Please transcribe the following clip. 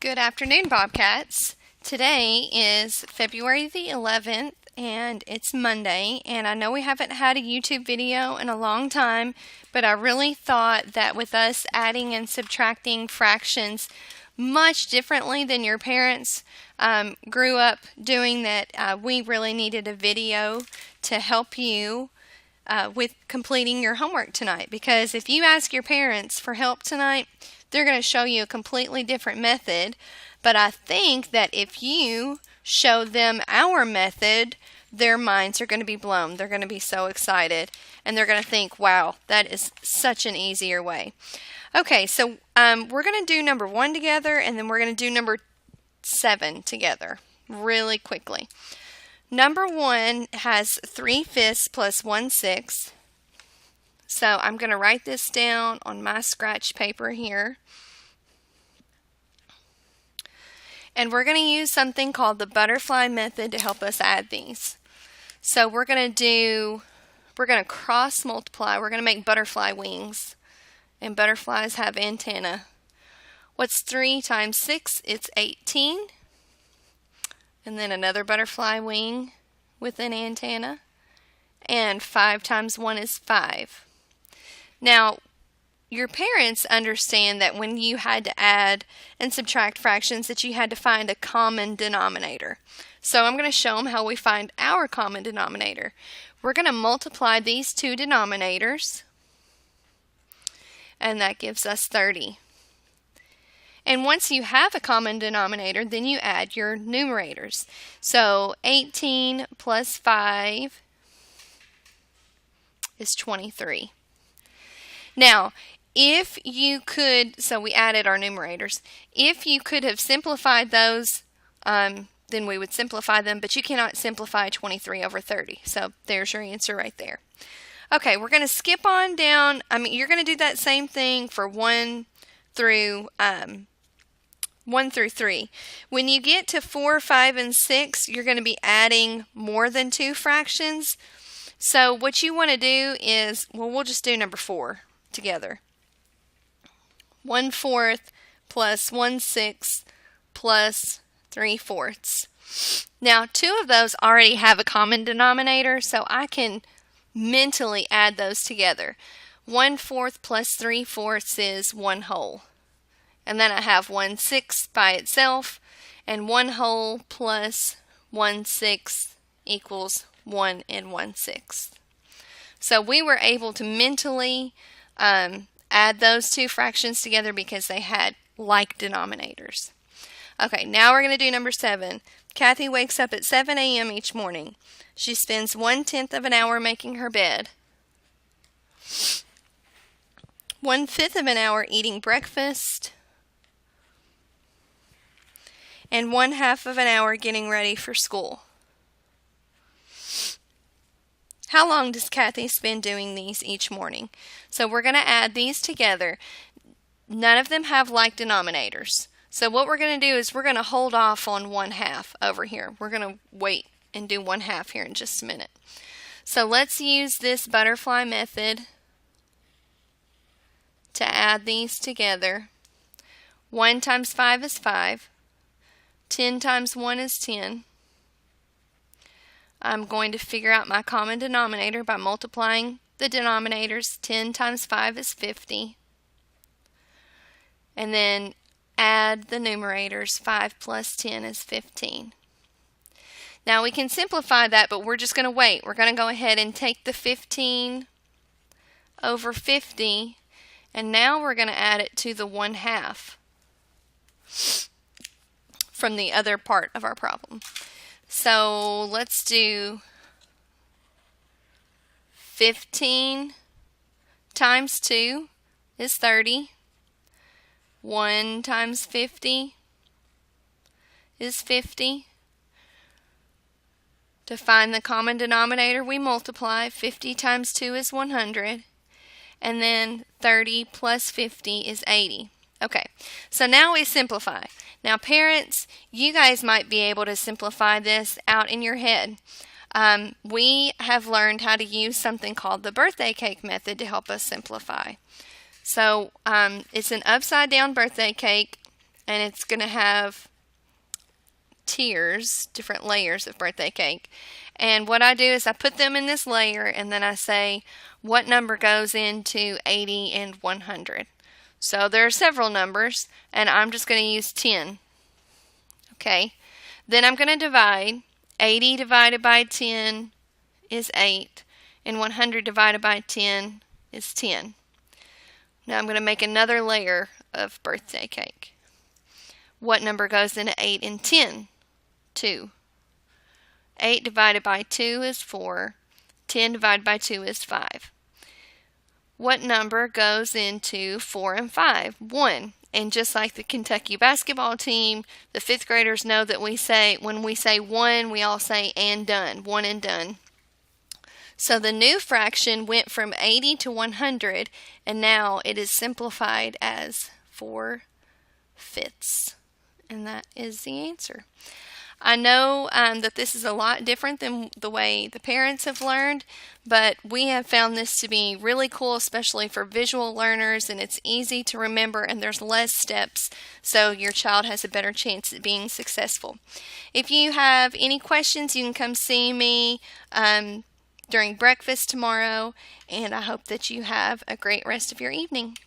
Good afternoon, Bobcats. Today is February the 11th, and it's Monday, and I know we haven't had a YouTube video in a long time, but I really thought that with us adding and subtracting fractions much differently than your parents grew up doing, that we really needed a video to help you with completing your homework tonight. Because if you ask your parents for help tonight, they're going to show you a completely different method. But I think that if you show them our method, their minds are going to be blown. They're going to be so excited. And they're going to think, wow, that is such an easier way. Okay, so we're going to do number 1 together, and then we're going to do number 7 together really quickly. Number 1 has 3/5 plus 1/6. So I'm going to write this down on my scratch paper here. And we're going to use something called the butterfly method to help us add these. So we're going to cross multiply. We're going to make butterfly wings. And butterflies have antennae. What's 3 times 6? It's 18. And then another butterfly wing with an antenna. And 5 times 1 is 5. Now, your parents understand that when you had to add and subtract fractions that you had to find a common denominator. So I'm going to show them how we find our common denominator. We're going to multiply these two denominators, and that gives us 30. And once you have a common denominator, then you add your numerators. So 18 plus 5 is 23. Now, if you could, so we added our numerators. If you could have simplified those, then we would simplify them, but you cannot simplify 23 over 30. So there's your answer right there. Okay, we're going to skip on down. You're going to do that same thing for 1 through 3. When you get to 4, 5, and 6, you're going to be adding more than 2 fractions. So what you want to do is, we'll just do number 4 together. 1/4 plus 1/6 plus 3/4. Now, 2 of those already have a common denominator, so I can mentally add those together. 1/4 plus 3/4 is 1 whole. And then I have 1/6 by itself, and 1 whole plus 1/6 equals 1 1/6. So we were able to mentally add those 2 fractions together because they had like denominators. Okay, now we're going to do number 7. Kathy wakes up at 7 a.m. each morning. She spends 1/10 of an hour making her bed, 1/5 of an hour eating breakfast, and 1/2 of an hour getting ready for school. How long does Kathy spend doing these each morning? So we're going to add these together. None of them have like denominators. So what we're going to do is we're going to hold off on 1/2 over here. We're going to wait and do 1/2 here in just a minute. So let's use this butterfly method to add these together. 1 times 5 is 5. 10 times 1 is 10. I'm going to figure out my common denominator by multiplying the denominators. 10 times 5 is 50. And then add the numerators. 5 plus 10 is 15. Now we can simplify that, but we're just going to wait. We're going to go ahead and take the 15 over 50, and now we're going to add it to the 1/2 from the other part of our problem. So let's do 15 times 2 is 30. 1 times 50 is 50. To find the common denominator, we multiply. 50 times 2 is 100. And then 30 plus 50 is 80. Okay, so now we simplify. Now parents, you guys might be able to simplify this out in your head. We have learned how to use something called the birthday cake method to help us simplify. So it's an upside down birthday cake, and it's going to have tiers, different layers of birthday cake. And what I do is I put them in this layer, and then I say what number goes into 80 and 100. So there are several numbers, and I'm just going to use 10. Okay, then I'm going to divide. 80 divided by 10 is 8, and 100 divided by 10 is 10. Now I'm going to make another layer of birthday cake. What number goes into 8 and 10? 2. 8 divided by 2 is 4. 10 divided by 2 is 5. What number goes into 4 and 5? 1. And just like the Kentucky basketball team, the 5th graders know that when we say 1, we all say and done. 1 and done. So the new fraction went from 80 to 100, and now it is simplified as 4/5. And that is the answer. I know that this is a lot different than the way the parents have learned, but we have found this to be really cool, especially for visual learners, and it's easy to remember, and there's less steps, so your child has a better chance at being successful. If you have any questions, you can come see me during breakfast tomorrow, and I hope that you have a great rest of your evening.